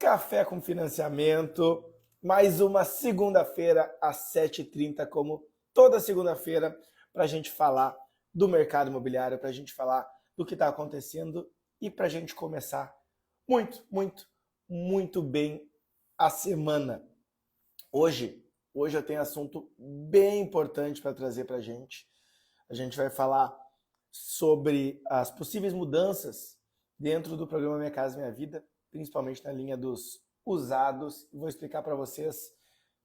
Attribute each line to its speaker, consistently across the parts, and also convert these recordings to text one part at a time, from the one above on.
Speaker 1: Café com Financiamento, mais uma segunda-feira às 7h30, como toda segunda-feira, para a gente falar do mercado imobiliário, para a gente falar do que está acontecendo e para a gente começar muito bem a semana. Hoje eu tenho assunto bem importante para trazer para a gente. A gente vai falar sobre as possíveis mudanças dentro do programa Minha Casa Minha Vida, principalmente na linha dos usados. Vou explicar para vocês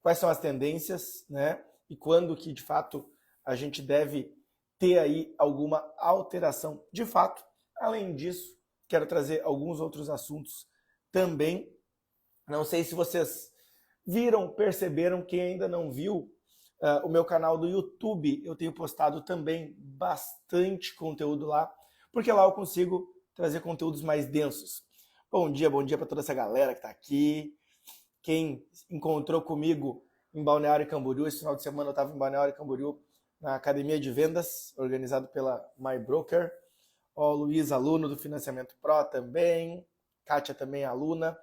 Speaker 1: quais são as tendências, né? E quando que, de fato, a gente deve ter aí alguma alteração de fato. Além disso, quero trazer alguns outros assuntos também. Não sei se vocês viram, perceberam, quem ainda não viu, o meu canal do YouTube, eu tenho postado também bastante conteúdo lá, porque lá eu consigo trazer conteúdos mais densos. Bom dia para toda essa galera que está aqui. Quem encontrou comigo em Balneário Camboriú, esse final de semana eu estava em Balneário Camboriú, na Academia de Vendas, organizado pela MyBroker. Ó, Luiz, aluno do Financiamento Pro também. Kátia também, aluna.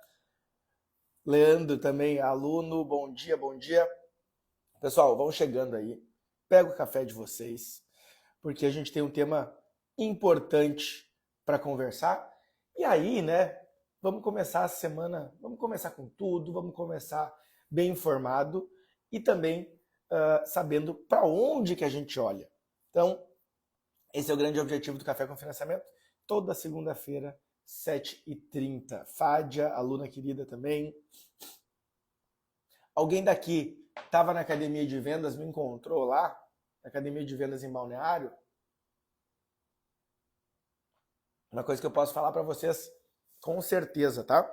Speaker 1: Leandro também, aluno. Bom dia. Pessoal, vão chegando aí. Pega o café de vocês, porque a gente tem um tema importante para conversar. E aí, né, vamos começar a semana, vamos começar com tudo, vamos começar bem informado e também sabendo para onde que a gente olha. Então, esse é o grande objetivo do Café com Financiamento, toda segunda-feira, 7h30. Fádia, aluna querida também. Alguém daqui estava na Academia de Vendas, me encontrou lá, na Academia de Vendas em Balneário. Uma coisa que eu posso falar para vocês com certeza, tá?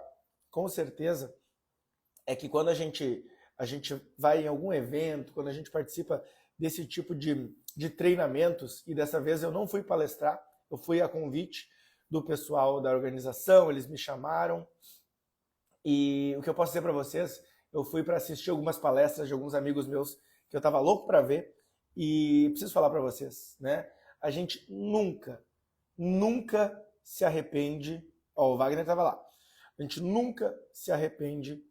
Speaker 1: Com certeza é que quando a gente vai em algum evento, quando a gente participa desse tipo de treinamentos, e dessa vez eu não fui palestrar, eu fui a convite do pessoal da organização, eles me chamaram, e o que eu posso dizer para vocês, eu fui para assistir algumas palestras de alguns amigos meus que eu estava louco para ver, e preciso falar para vocês, né? A gente nunca se arrepende. Ó, o Wagner estava lá. A gente nunca se arrepende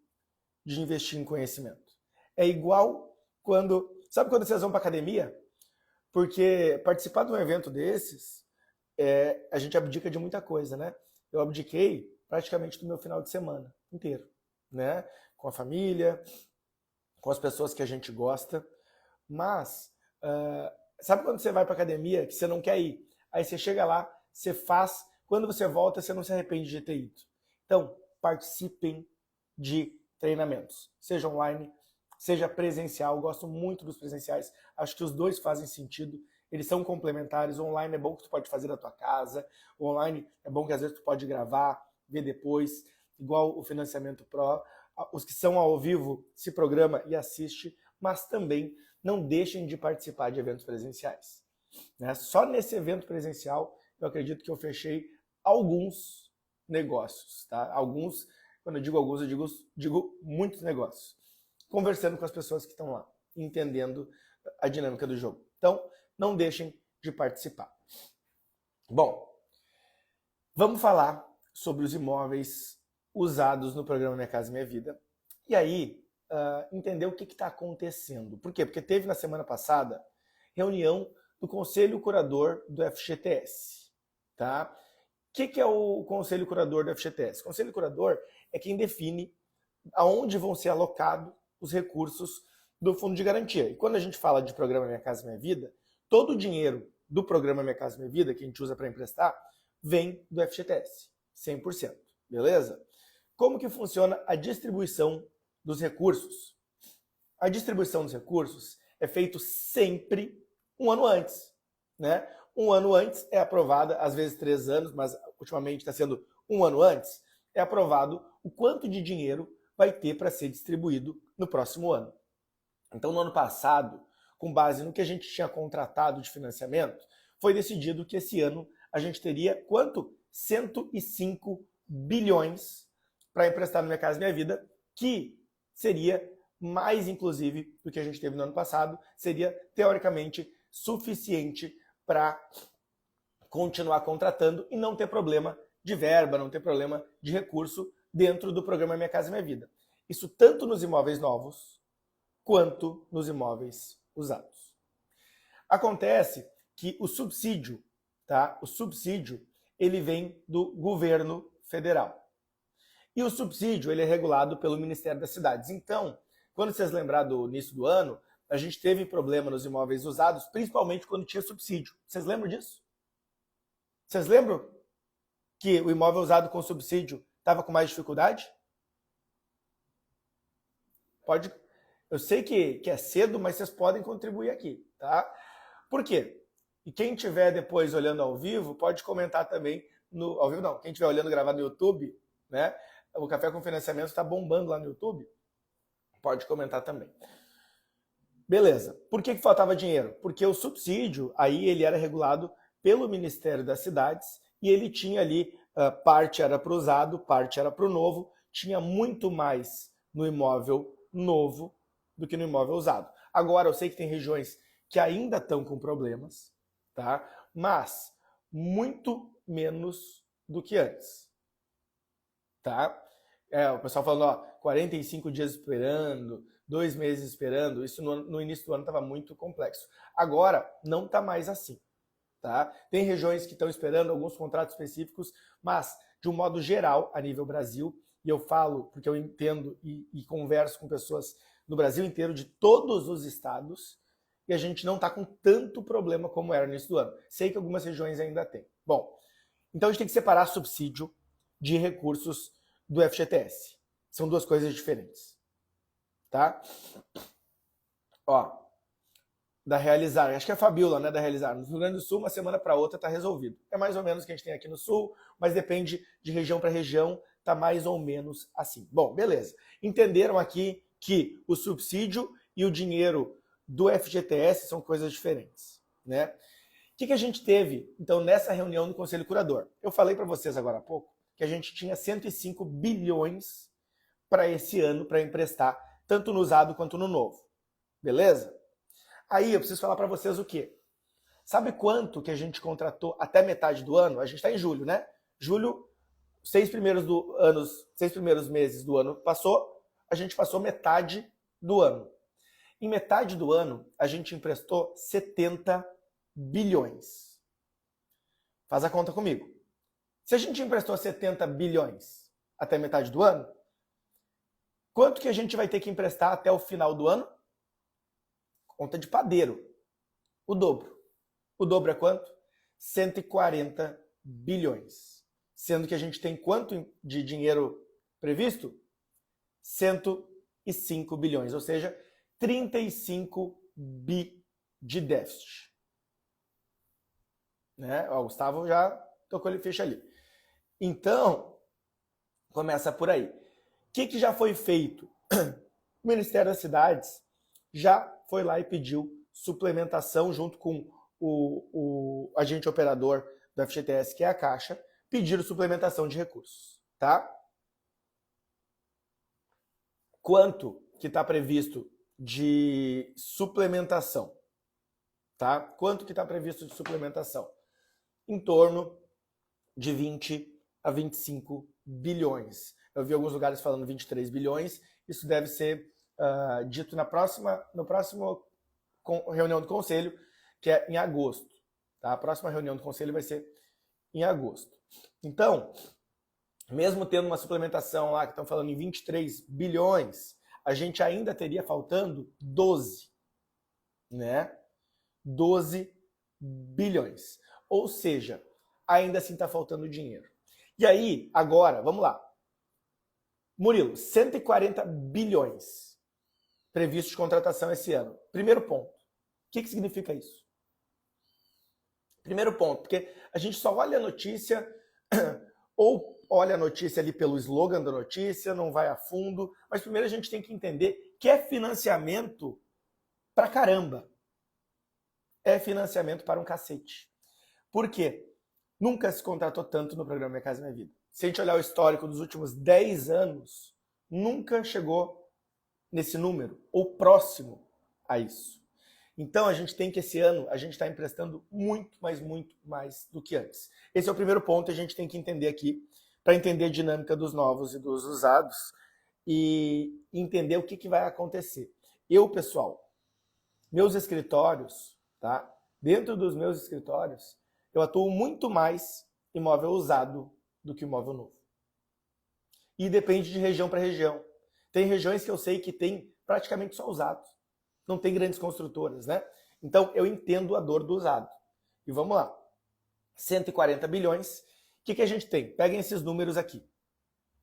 Speaker 1: de investir em conhecimento. É igual quando... Sabe quando vocês vão para academia? Porque participar de um evento desses, a gente abdica de muita coisa, né? Eu abdiquei praticamente do meu final de semana inteiro, né? Com a família, com as pessoas que a gente gosta. Mas, sabe quando você vai para academia que você não quer ir? Aí você chega lá, você faz... Quando você volta, você não se arrepende de ter ido. Então, participem de treinamentos, seja online, seja presencial. Eu gosto muito dos presenciais, acho que os dois fazem sentido, eles são complementares. O online é bom que tu pode fazer da tua casa, o online é bom que às vezes tu pode gravar, ver depois, igual o Financiamento Pro. Os que são ao vivo se programa e assiste, mas também não deixem de participar de eventos presenciais, né? Só nesse evento presencial, eu acredito que eu fechei alguns negócios, tá? Alguns, quando eu digo alguns, eu digo muitos negócios. Conversando com as pessoas que estão lá, entendendo a dinâmica do jogo. Então, não deixem de participar. Bom, vamos falar sobre os imóveis usados no programa Minha Casa Minha Vida. E aí, entender o que está acontecendo. Por quê? Porque teve na semana passada reunião do Conselho Curador do FGTS, tá? O que é o Conselho Curador do FGTS? O Conselho Curador é quem define aonde vão ser alocados os recursos do Fundo de Garantia. E quando a gente fala de programa Minha Casa Minha Vida, todo o dinheiro do programa Minha Casa Minha Vida, que a gente usa para emprestar, vem do FGTS, 100%, beleza? Como que funciona a distribuição dos recursos? A distribuição dos recursos é feita sempre um ano antes, né? Um ano antes é aprovada, às vezes 3 anos, mas ultimamente está sendo um ano antes, é aprovado o quanto de dinheiro vai ter para ser distribuído no próximo ano. Então, no ano passado, com base no que a gente tinha contratado de financiamento, foi decidido que esse ano a gente teria quanto? 105 bilhões para emprestar no Minha Casa Minha Vida, que seria mais, inclusive, do que a gente teve no ano passado, seria, teoricamente, suficiente para continuar contratando e não ter problema de verba, não ter problema de recurso dentro do programa Minha Casa Minha Vida. Isso tanto nos imóveis novos quanto nos imóveis usados. Acontece que o subsídio, tá? O subsídio, ele vem do governo federal. E o subsídio, ele é regulado pelo Ministério das Cidades. Então, quando vocês lembrar do início do ano, a gente teve problema nos imóveis usados, principalmente quando tinha subsídio. Vocês lembram disso? Vocês lembram que o imóvel usado com subsídio estava com mais dificuldade? Pode. Eu sei que é cedo, mas vocês podem contribuir aqui, tá? Por quê? E quem estiver depois olhando ao vivo, pode comentar também no... Ao vivo não, quem estiver olhando gravado no YouTube, né? O Café com Financiamento está bombando lá no YouTube. Pode comentar também. Beleza. Por que faltava dinheiro? Porque o subsídio, aí ele era regulado pelo Ministério das Cidades e ele tinha ali, parte era para o usado, parte era para o novo, tinha muito mais no imóvel novo do que no imóvel usado. Agora, eu sei que tem regiões que ainda estão com problemas, tá? Mas muito menos do que antes, tá? O pessoal falando, ó, 45 dias esperando, 2 meses esperando, isso no início do ano estava muito complexo. Agora, não está mais assim, tá? Tem regiões que estão esperando alguns contratos específicos, mas, de um modo geral, a nível Brasil, e eu falo porque eu entendo e converso com pessoas no Brasil inteiro, de todos os estados, e a gente não está com tanto problema como era no início do ano. Sei que algumas regiões ainda tem. Bom, então a gente tem que separar subsídio de recursos do FGTS. São duas coisas diferentes. Tá? Ó, da Realizar, acho que é a Fabiola, né, da Realizar. No Rio Grande do Sul, uma semana para outra está resolvido. É mais ou menos o que a gente tem aqui no Sul, mas depende de região para região, tá mais ou menos assim. Bom, beleza. Entenderam aqui que o subsídio e o dinheiro do FGTS são coisas diferentes, né? O que a gente teve, então, nessa reunião do Conselho Curador? Eu falei para vocês agora há pouco que a gente tinha 105 bilhões para esse ano para emprestar, tanto no usado quanto no novo. Beleza? Aí eu preciso falar para vocês o quê? Sabe quanto que a gente contratou até metade do ano? A gente está em julho, né? Julho, 6 primeiros meses do ano passou, a gente passou metade do ano. Em metade do ano, a gente emprestou 70 bilhões. Faz a conta comigo. Se a gente emprestou 70 bilhões até metade do ano, quanto que a gente vai ter que emprestar até o final do ano? Conta de padeiro. O dobro. O dobro é quanto? 140 bilhões. Sendo que a gente tem quanto de dinheiro previsto? 105 bilhões. Ou seja, 35 bi de déficit. Né? O Gustavo já tocou ele ficha ali. Então, começa por aí. O que já foi feito? O Ministério das Cidades já foi lá e pediu suplementação junto com o agente operador do FGTS, que é a Caixa, pediram suplementação de recursos, tá? Quanto que está previsto de suplementação, tá? Quanto que está previsto de suplementação? Em torno de 20 a 25 bilhões. Eu vi alguns lugares falando 23 bilhões, isso deve ser dito no próximo reunião do Conselho, que é em agosto. Tá? A próxima reunião do Conselho vai ser em agosto. Então, mesmo tendo uma suplementação lá, que estão falando em 23 bilhões, a gente ainda teria faltando 12, né? 12 bilhões. Ou seja, ainda assim está faltando dinheiro. E aí, agora, vamos lá. Murilo, 140 bilhões previstos de contratação esse ano. Primeiro ponto. O que significa isso? Primeiro ponto, porque a gente só olha a notícia ou olha a notícia ali pelo slogan da notícia, não vai a fundo, mas primeiro a gente tem que entender que é financiamento pra caramba. É financiamento para um cacete. Por quê? Nunca se contratou tanto no programa Minha Casa Minha Vida. Se a gente olhar o histórico dos últimos 10 anos, nunca chegou nesse número, ou próximo a isso. Então a gente tem que esse ano, a gente está emprestando muito mais do que antes. Esse é o primeiro ponto que a gente tem que entender aqui para entender a dinâmica dos novos e dos usados e entender o que vai acontecer. Eu, pessoal, meus escritórios, tá? Dentro dos meus escritórios, eu atuo muito mais imóvel usado do que imóvel novo. E depende de região para região. Tem regiões que eu sei que tem praticamente só usado. Não tem grandes construtoras, né? Então, eu entendo a dor do usado. E vamos lá. 140 bilhões. O que a gente tem? Peguem esses números aqui.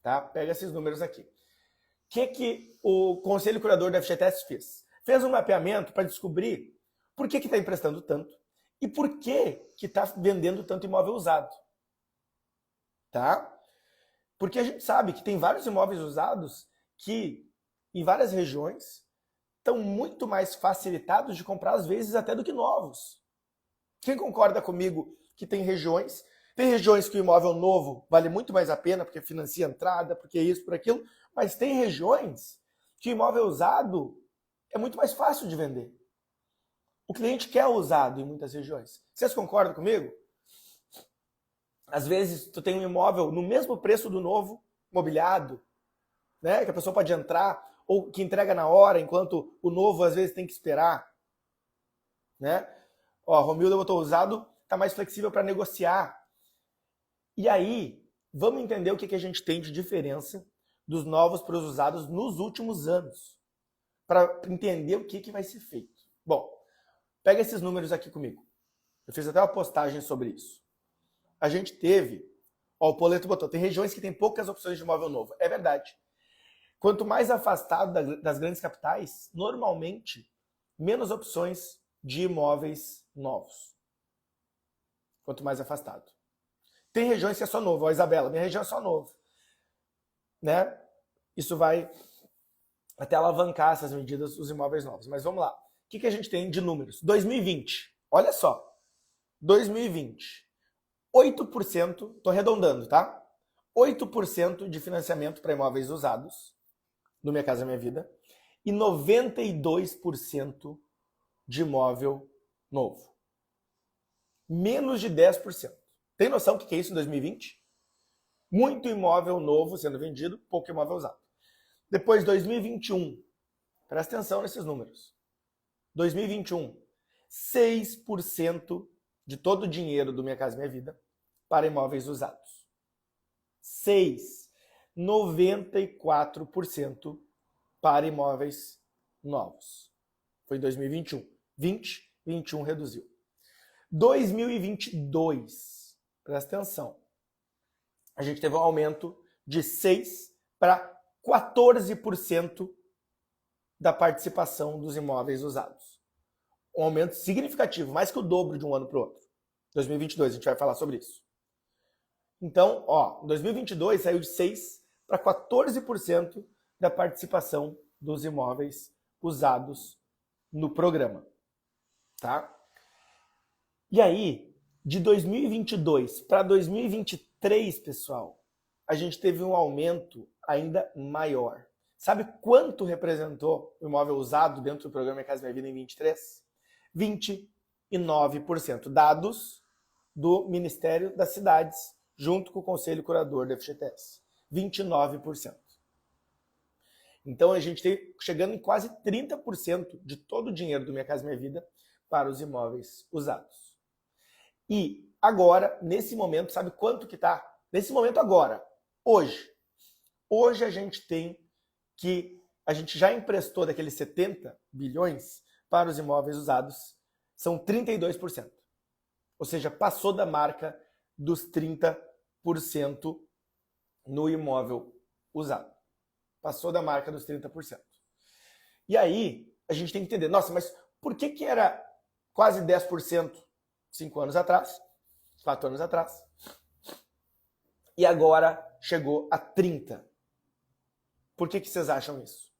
Speaker 1: Tá? Pega esses números aqui. O que o Conselho Curador da FGTS fez? Fez um mapeamento para descobrir por que está emprestando tanto e por que está vendendo tanto imóvel usado. Tá? Porque a gente sabe que tem vários imóveis usados que, em várias regiões, estão muito mais facilitados de comprar, às vezes, até do que novos. Quem concorda comigo que tem regiões que o imóvel novo vale muito mais a pena, porque financia a entrada, porque isso, por aquilo, mas tem regiões que o imóvel usado é muito mais fácil de vender. O cliente quer o usado em muitas regiões. Vocês concordam comigo? Às vezes, tu tem um imóvel no mesmo preço do novo, mobiliado, né, que a pessoa pode entrar, ou que entrega na hora, enquanto o novo, às vezes, tem que esperar. Né? Ó, Romilda botou usado, tá mais flexível para negociar. E aí, vamos entender o que a gente tem de diferença dos novos para os usados nos últimos anos, para entender o que vai ser feito. Bom, pega esses números aqui comigo. Eu fiz até uma postagem sobre isso. A gente teve, ó, o Poleto botou, tem regiões que tem poucas opções de imóvel novo. É verdade. Quanto mais afastado das grandes capitais, normalmente, menos opções de imóveis novos. Quanto mais afastado. Tem regiões que é só novo. Ó, Isabela, minha região é só novo. Né? Isso vai até alavancar essas medidas, os imóveis novos. Mas vamos lá. O que a gente tem de números? 2020. Olha só. 2020. 8%, estou arredondando, tá? 8% de financiamento para imóveis usados no Minha Casa Minha Vida e 92% de imóvel novo. Menos de 10%. Tem noção do que é isso em 2020? Muito imóvel novo sendo vendido, pouco imóvel usado. Depois, 2021. Presta atenção nesses números. 2021. 6% de todo o dinheiro do Minha Casa Minha Vida para imóveis usados. 6. 94% para imóveis novos. Foi em 2021. 20, 21 reduziu. 2022, presta atenção, a gente teve um aumento de 6 para 14% da participação dos imóveis usados. Um aumento significativo, mais que o dobro de um ano para o outro. 2022, a gente vai falar sobre isso. Então, ó, 2022 saiu de 6 para 14% da participação dos imóveis usados no programa. Tá? E aí, de 2022 para 2023, pessoal, a gente teve um aumento ainda maior. Sabe quanto representou o imóvel usado dentro do programa Minha Casa Minha Vida em 23? 29%. Dados do Ministério das Cidades, junto com o Conselho Curador da FGTS. 29%. Então a gente tem chegando em quase 30% de todo o dinheiro do Minha Casa Minha Vida para os imóveis usados. E agora, nesse momento, sabe quanto que tá? Nesse momento agora, hoje. Hoje a gente tem que a gente já emprestou daqueles 70 bilhões para os imóveis usados, são 32%. Ou seja, passou da marca dos 30% no imóvel usado. Passou da marca dos 30%. E aí, a gente tem que entender, nossa, mas por que era quase 10% 5 anos atrás, 4 anos atrás, e agora chegou a 30%? Por que vocês acham isso?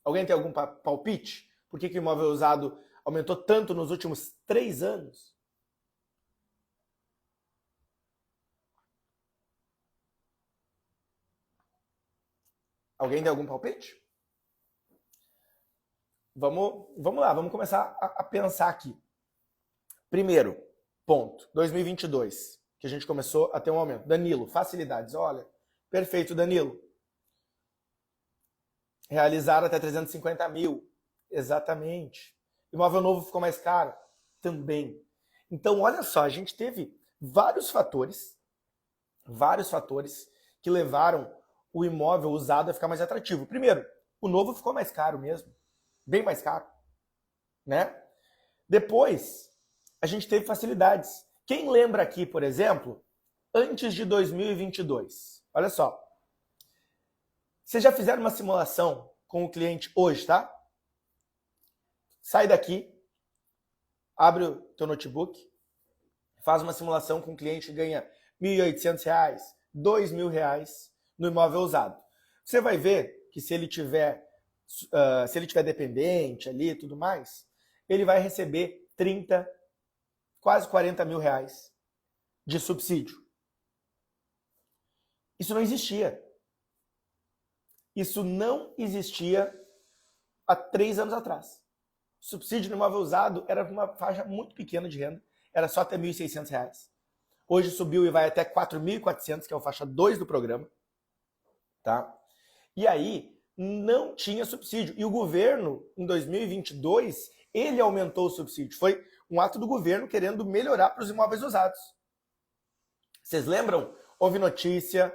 Speaker 1: Alguém tem algum palpite? Por que o imóvel usado aumentou tanto nos últimos 3 anos? Alguém tem algum palpite? Vamos lá, vamos começar a pensar aqui. Primeiro ponto, 2022. que a gente começou a ter um aumento. Danilo, facilidades. Olha, perfeito, Danilo. Realizar até 350 mil. Exatamente. Imóvel novo ficou mais caro? Também. Então, olha só, a gente teve vários fatores que levaram o imóvel usado a ficar mais atrativo. Primeiro, o novo ficou mais caro mesmo. Bem mais caro. Né? Depois, a gente teve facilidades. Quem lembra aqui, por exemplo, antes de 2022? Olha só. Vocês já fizeram uma simulação com o cliente hoje, tá? Sai daqui, abre o teu notebook, faz uma simulação com o cliente que ganha R$ 1.800, R$ 2.000 no imóvel usado. Você vai ver que se ele tiver dependente ali e tudo mais, ele vai receber 30, quase 40 mil reais de subsídio. Isso não existia. Isso não existia há 3 anos atrás. O subsídio no imóvel usado era uma faixa muito pequena de renda, era só até R$ 1.600. Hoje subiu e vai até R$ 4.400, que é a faixa 2 do programa. Tá? E aí, não tinha subsídio. E o governo, em 2022, ele aumentou o subsídio. Foi um ato do governo querendo melhorar para os imóveis usados. Vocês lembram? Houve noticiaram,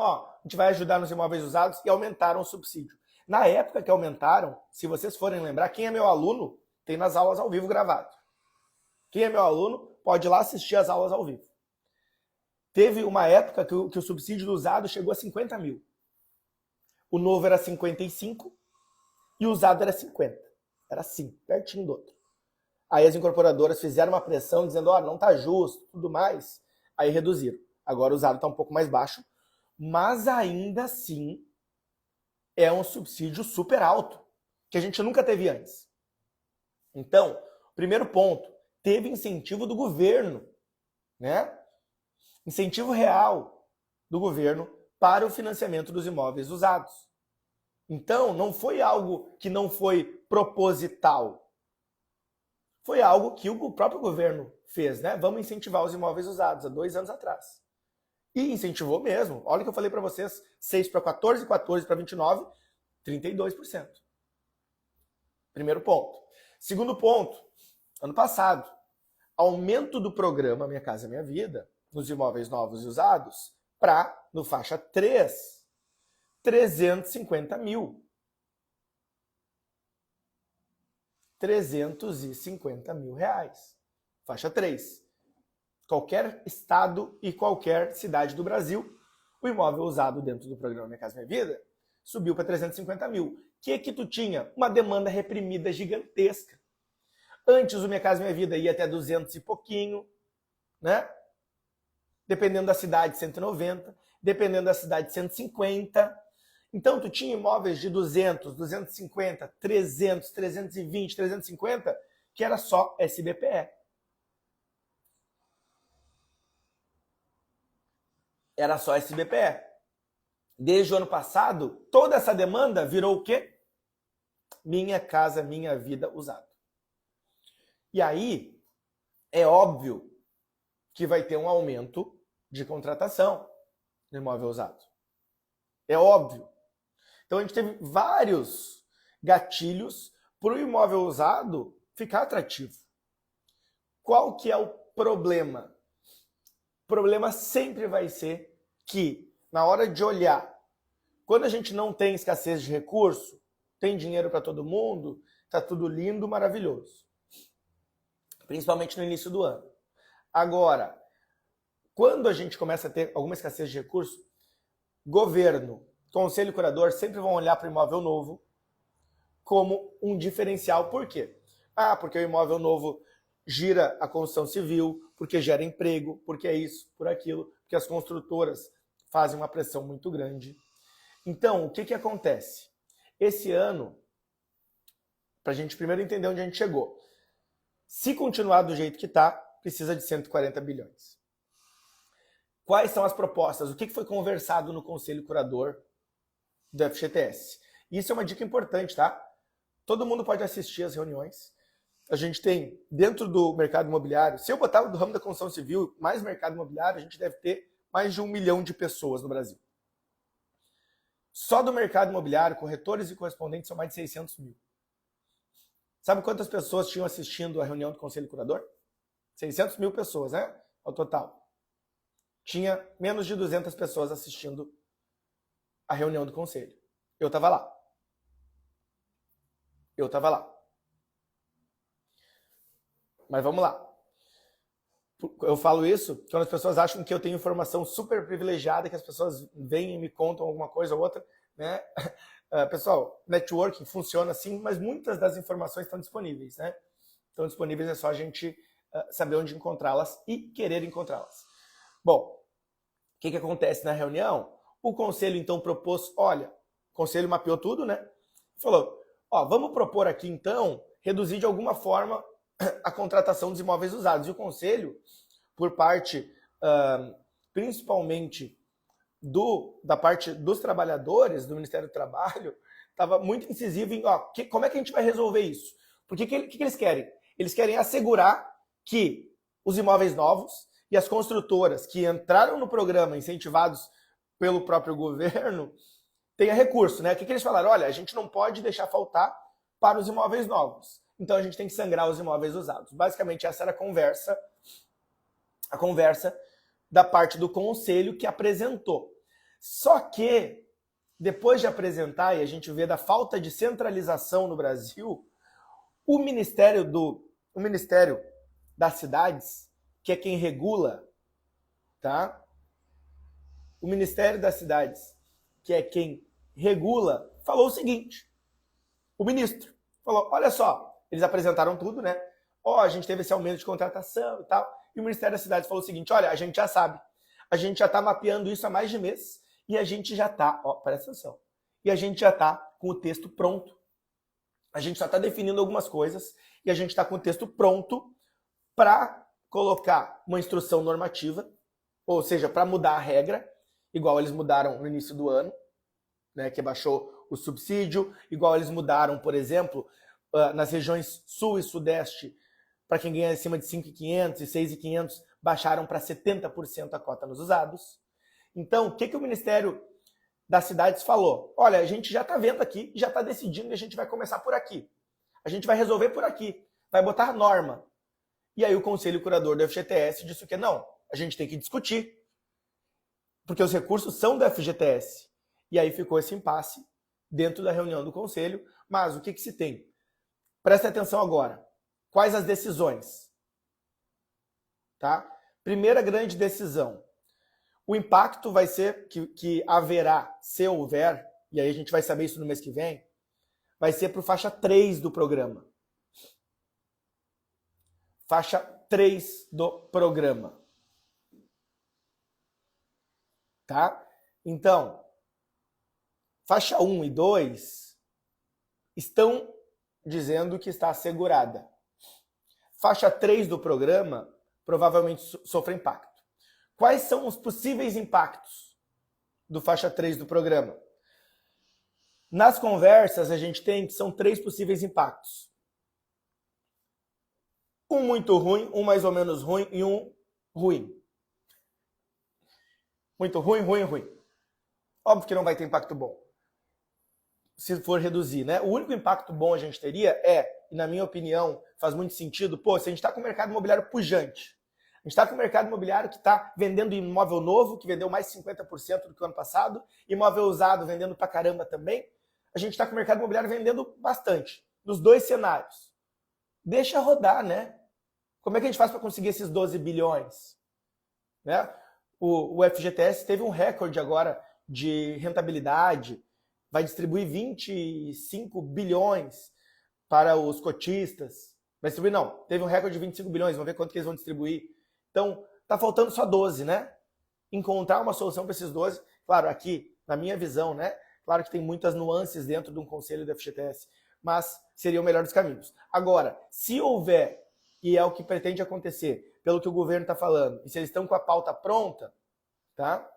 Speaker 1: a gente vai ajudar nos imóveis usados e aumentaram o subsídio. Na época que aumentaram, se vocês forem lembrar, quem é meu aluno tem nas aulas ao vivo gravado. Quem é meu aluno pode ir lá assistir as aulas ao vivo. Teve uma época que o subsídio do usado chegou a 50 mil. O novo era 55 e o usado era 50. Era assim, pertinho do outro. Aí as incorporadoras fizeram uma pressão dizendo, não está justo, tudo mais. Aí reduziram. Agora o usado está um pouco mais baixo, mas ainda assim é um subsídio super alto, que a gente nunca teve antes. Então, primeiro ponto, teve incentivo do governo, né? Incentivo real do governo para o financiamento dos imóveis usados. Então, não foi algo que não foi proposital. Foi algo que o próprio governo fez, né? Vamos incentivar os imóveis usados, há 2 anos atrás. E incentivou mesmo. Olha o que eu falei para vocês, 6 para 14, 14 para 29, 32%. Primeiro ponto. Segundo ponto, ano passado, aumento do programa Minha Casa Minha Vida, nos imóveis novos e usados, para, no faixa 3, 350 mil. 350 mil reais. Faixa 3. Qualquer estado e qualquer cidade do Brasil, o imóvel usado dentro do programa Minha Casa Minha Vida subiu para 350 mil. O que tu tinha? Uma demanda reprimida gigantesca. Antes o Minha Casa Minha Vida ia até 200 e pouquinho, né? Dependendo da cidade, 190. Dependendo da cidade, 150. Então tu tinha imóveis de 200, 250, 300, 320, 350, que era só SBPE. Era só SBPE. Desde o ano passado, toda essa demanda virou o quê? Minha Casa Minha Vida usado. E aí, é óbvio que vai ter um aumento de contratação no imóvel usado. É óbvio. Então a gente teve vários gatilhos para o imóvel usado ficar atrativo. Qual que é o problema? O problema sempre vai ser que, na hora de olhar, quando a gente não tem escassez de recurso, tem dinheiro para todo mundo, está tudo lindo, maravilhoso. Principalmente no início do ano. Agora, quando a gente começa a ter alguma escassez de recurso, governo, conselho curador sempre vão olhar para o imóvel novo como um diferencial. Por quê? Porque o imóvel novo gira a construção civil, porque gera emprego, porque é isso, por aquilo, porque as construtoras fazem uma pressão muito grande. Então, o que acontece? Esse ano, para a gente primeiro entender onde a gente chegou, se continuar do jeito que está, precisa de 140 bilhões. Quais são as propostas? O que foi conversado no conselho curador do FGTS? Isso é uma dica importante, tá? Todo mundo pode assistir às reuniões. a gente tem dentro do mercado imobiliário, se eu botar do ramo da construção civil, mais mercado imobiliário, a gente deve ter mais de 1 milhão de pessoas no Brasil. Só do mercado imobiliário, corretores e correspondentes são mais de 600 mil. Sabe quantas pessoas tinham assistindo a reunião do Conselho Curador? 600 mil pessoas, né? Ao total. Tinha menos de 200 pessoas assistindo a reunião do Conselho. Eu estava lá. Mas vamos lá. Eu falo isso quando as pessoas acham que eu tenho informação super privilegiada, que as pessoas vêm e me contam alguma coisa ou outra, né? Pessoal, networking funciona assim, mas muitas das informações estão disponíveis, né? Estão disponíveis, é só a gente saber onde encontrá-las e querer encontrá-las. Bom, o que acontece na reunião? O conselho então propôs, olha, o conselho mapeou tudo, né? Falou, ó, vamos propor aqui então reduzir de alguma forma a contratação dos imóveis usados. E o conselho, por parte principalmente da parte dos trabalhadores do Ministério do Trabalho, estava muito incisivo em como é que a gente vai resolver isso? Porque o que eles querem? Eles querem assegurar que os imóveis novos e as construtoras que entraram no programa incentivados pelo próprio governo tenham recurso, né? O que eles falaram? Olha, a gente não pode deixar faltar para os imóveis novos. Então a gente tem que sangrar os imóveis usados. Basicamente essa era a conversa da parte do conselho que apresentou. Só que depois de apresentar, e a gente vê da falta de centralização no Brasil, o Ministério das Cidades, que é quem regula, tá? O Ministério das Cidades, que é quem regula, falou o seguinte: o ministro falou, olha só, eles apresentaram tudo, né? A gente teve esse aumento de contratação e tal, e o Ministério das Cidades falou o seguinte, olha, a gente já sabe, a gente já está mapeando isso há mais de mês, e a gente já está, presta atenção, e a gente já está com o texto pronto. A gente só está definindo algumas coisas, e a gente está com o texto pronto para colocar uma instrução normativa, ou seja, para mudar a regra, igual eles mudaram no início do ano, né, que baixou o subsídio, igual eles mudaram, por exemplo, nas regiões sul e sudeste, para quem ganha acima de 5.500 e 6.500, baixaram para 70% a cota nos usados. Então, o que o Ministério das Cidades falou? Olha, a gente já está vendo aqui, já está decidindo e a gente vai começar por aqui. A gente vai resolver por aqui, vai botar norma. E aí o Conselho Curador do FGTS disse que não, a gente tem que discutir, porque os recursos são do FGTS. E aí ficou esse impasse dentro da reunião do Conselho. Mas o que se tem? Presta atenção agora. Quais as decisões? Tá? Primeira grande decisão. O impacto vai ser que haverá, se houver, e aí a gente vai saber isso no mês que vem, vai ser para o faixa 3 do programa. Faixa 3 do programa. Tá? Então, faixa 1 e 2 estão dizendo que está assegurada. Faixa 3 do programa provavelmente sofre impacto. Quais são os possíveis impactos do faixa 3 do programa? Nas conversas, a gente tem que são 3 possíveis impactos. Um muito ruim, um mais ou menos ruim e um ruim. Muito ruim, ruim, ruim. Óbvio que não vai ter impacto bom, se for reduzir, né? O único impacto bom a gente teria e na minha opinião, faz muito sentido, se a gente está com o mercado imobiliário pujante, a gente está com o mercado imobiliário que está vendendo imóvel novo, que vendeu mais de 50% do que o ano passado, imóvel usado vendendo pra caramba também, a gente está com o mercado imobiliário vendendo bastante, nos 2 cenários. Deixa rodar, né? Como é que a gente faz para conseguir esses 12 bilhões? Né? O FGTS teve um recorde agora de rentabilidade, vai distribuir 25 bilhões para os cotistas. Vai distribuir, não, teve um recorde de 25 bilhões, vamos ver quanto que eles vão distribuir. Então, tá faltando só 12, né? Encontrar uma solução para esses 12, claro, aqui, na minha visão, né? Claro que tem muitas nuances dentro de um conselho do FGTS, mas seria o melhor dos caminhos. Agora, se houver, e é o que pretende acontecer, pelo que o governo está falando, e se eles estão com a pauta pronta, tá?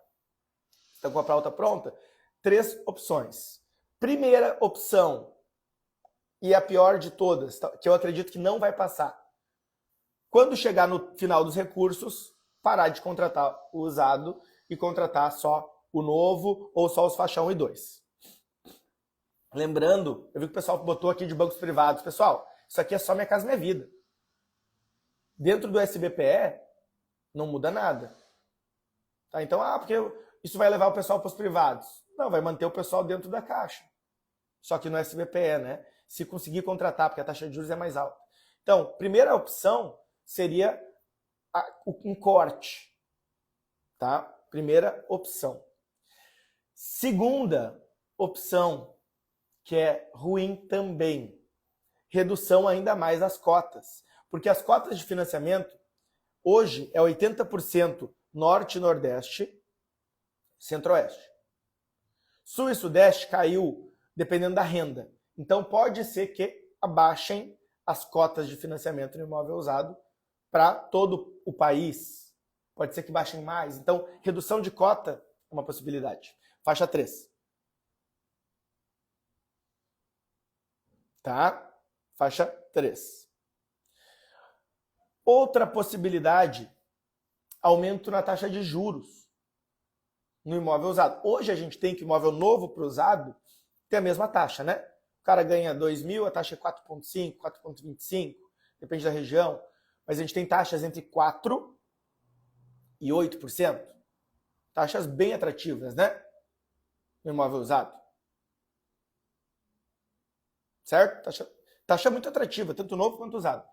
Speaker 1: Estão com a pauta pronta, 3 opções. Primeira opção, e a pior de todas, que eu acredito que não vai passar. Quando chegar no final dos recursos, parar de contratar o usado e contratar só o novo ou só os faixa 1 e 2. Lembrando, eu vi que o pessoal botou aqui de bancos privados. Pessoal, isso aqui é só Minha Casa Minha Vida. Dentro do SBPE, não muda nada. Tá? Então, porque isso vai levar o pessoal para os privados. Não, vai manter o pessoal dentro da Caixa. Só que no SBPE, né? Se conseguir contratar, porque a taxa de juros é mais alta. Então, primeira opção seria um corte. Tá? Primeira opção. Segunda opção, que é ruim também, redução ainda mais das cotas. Porque as cotas de financiamento, hoje, é 80% norte e nordeste, centro-oeste. Sul e sudeste caiu dependendo da renda. Então pode ser que abaixem as cotas de financiamento no imóvel usado para todo o país. Pode ser que baixem mais. Então, redução de cota é uma possibilidade. Faixa 3. Tá? Faixa 3. Outra possibilidade, aumento na taxa de juros no imóvel usado. Hoje a gente tem que imóvel novo para usado tem a mesma taxa, né? O cara ganha 2.000, a taxa é 4,5, 4,25, depende da região. Mas a gente tem taxas entre 4% e 8%. Taxas bem atrativas, né? No imóvel usado. Certo? Taxa muito atrativa, tanto novo quanto usado.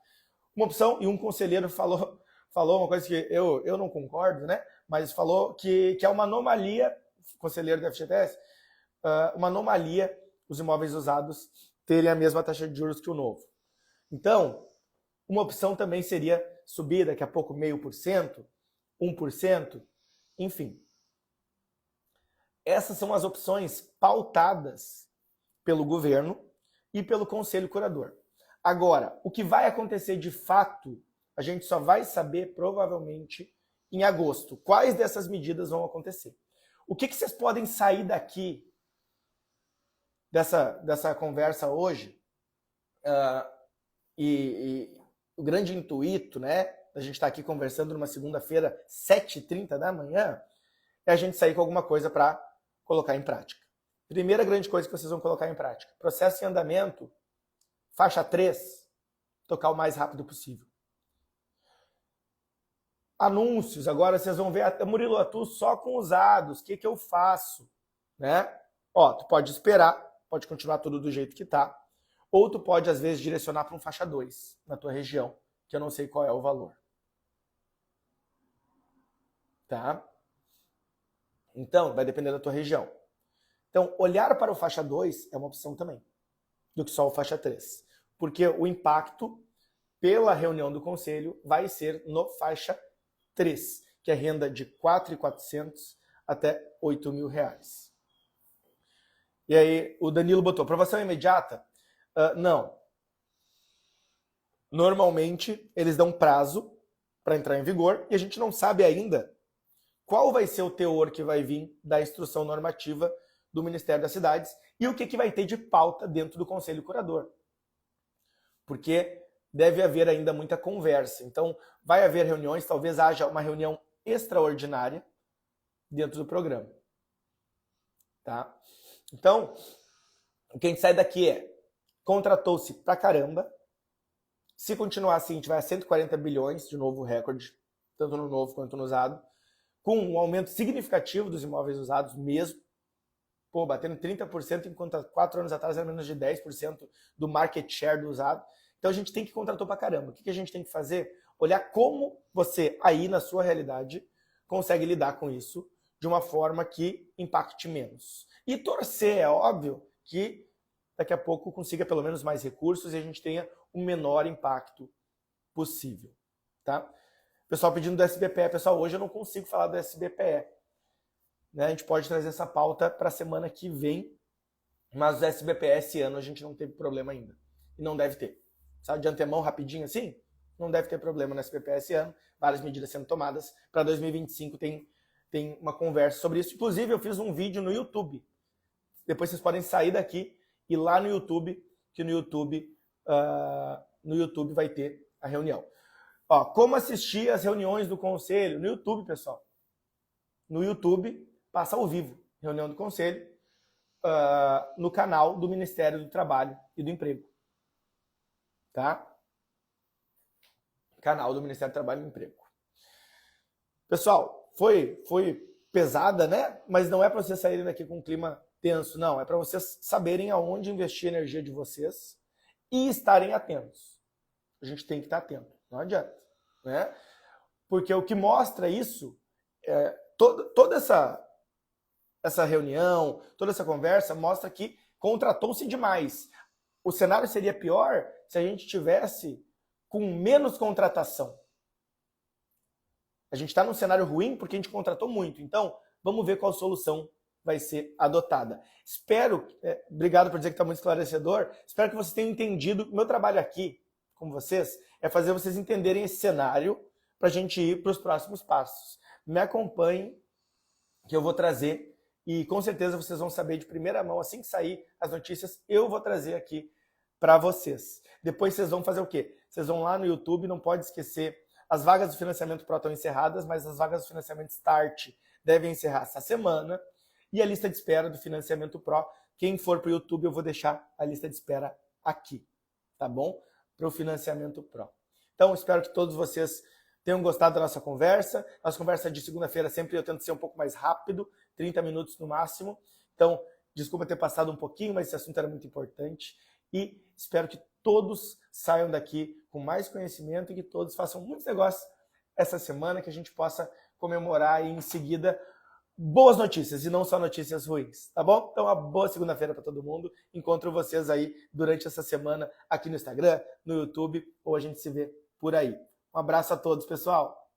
Speaker 1: Uma opção, e um conselheiro falou uma coisa que eu não concordo, né? Mas falou que é uma anomalia, conselheiro da FGTS, uma anomalia os imóveis usados terem a mesma taxa de juros que o novo. Então, uma opção também seria subir daqui a pouco 0,5%, 1%, enfim. Essas são as opções pautadas pelo governo e pelo Conselho Curador. Agora, o que vai acontecer de fato, a gente só vai saber provavelmente em agosto. Quais dessas medidas vão acontecer? O que vocês podem sair daqui dessa conversa hoje? E o grande intuito, né, a gente estar aqui conversando numa segunda-feira, 7h30 da manhã, é a gente sair com alguma coisa para colocar em prática. Primeira grande coisa que vocês vão colocar em prática. Processo em andamento, faixa 3, tocar o mais rápido possível. Anúncios, agora vocês vão ver, Murilo, atuo só com usados, o que eu faço? Né? Tu pode esperar, pode continuar tudo do jeito que está, ou tu pode, às vezes, direcionar para um faixa 2 na tua região, que eu não sei qual é o valor. Tá? Então, vai depender da tua região. Então, olhar para o faixa 2 é uma opção também, do que só o faixa 3. Porque o impacto, pela reunião do conselho, vai ser no faixa 3, que é renda de R$ 4.400 até R$ 8.000. E aí, o Danilo botou, aprovação imediata? Não. Normalmente, eles dão prazo para entrar em vigor e a gente não sabe ainda qual vai ser o teor que vai vir da instrução normativa do Ministério das Cidades e o que vai ter de pauta dentro do Conselho Curador. Porque deve haver ainda muita conversa. Então, vai haver reuniões, talvez haja uma reunião extraordinária dentro do programa. Tá? Então, o que a gente sai daqui é, contratou-se pra caramba, se continuar assim, a gente vai a 140 bilhões, de novo recorde, tanto no novo quanto no usado, com um aumento significativo dos imóveis usados mesmo, batendo 30%, enquanto há 4 anos atrás era menos de 10% do market share do usado. Então a gente tem que contratar pra caramba. O que a gente tem que fazer? Olhar como você, aí na sua realidade, consegue lidar com isso de uma forma que impacte menos. E torcer, é óbvio, que daqui a pouco consiga pelo menos mais recursos e a gente tenha o menor impacto possível. Tá? Pessoal pedindo do SBPE. Pessoal, hoje eu não consigo falar do SBPE. Né? A gente pode trazer essa pauta para a semana que vem, mas o SBPE esse ano a gente não teve problema ainda. E não deve ter. Sabe, de antemão, rapidinho assim? Não deve ter problema no SBPE esse ano. Várias medidas sendo tomadas. Para 2025 tem uma conversa sobre isso. Inclusive, eu fiz um vídeo no YouTube. Depois vocês podem sair daqui e ir lá no YouTube, que no YouTube vai ter a reunião. Ó, como assistir as reuniões do conselho? No YouTube, pessoal. No YouTube, passa ao vivo, reunião do conselho, no canal do Ministério do Trabalho e do Emprego. Tá? Canal do Ministério do Trabalho e do Emprego. Pessoal, foi pesada, né? Mas não é para vocês saírem daqui com um clima tenso, não. É para vocês saberem aonde investir a energia de vocês e estarem atentos. A gente tem que estar atento, não adianta, né? Porque o que mostra isso, toda essa reunião, toda essa conversa mostra que contratou-se demais. O cenário seria pior se a gente tivesse com menos contratação. A gente está num cenário ruim porque a gente contratou muito. Então, vamos ver qual solução vai ser adotada. Espero, obrigado por dizer que está muito esclarecedor, espero que vocês tenham entendido. O meu trabalho aqui com vocês é fazer vocês entenderem esse cenário para a gente ir para os próximos passos. Me acompanhem, que eu vou trazer, e com certeza vocês vão saber de primeira mão, assim que sair as notícias, eu vou trazer aqui para vocês. Depois vocês vão fazer o quê? Vocês vão lá no YouTube, não pode esquecer, as vagas do financiamento Pro estão encerradas, mas as vagas do financiamento Start devem encerrar essa semana. E a lista de espera do financiamento Pro, quem for para o YouTube, eu vou deixar a lista de espera aqui, tá bom? Para o financiamento Pro. Então, espero que todos vocês tenham gostado da nossa conversa. Nossa conversa de segunda-feira sempre eu tento ser um pouco mais rápido, 30 minutos no máximo. Então, desculpa ter passado um pouquinho, mas esse assunto era muito importante. E espero que todos saiam daqui com mais conhecimento e que todos façam muitos negócios essa semana, que a gente possa comemorar e em seguida boas notícias e não só notícias ruins, tá bom? Então, uma boa segunda-feira para todo mundo. Encontro vocês aí durante essa semana aqui no Instagram, no YouTube, ou a gente se vê por aí. Um abraço a todos, pessoal!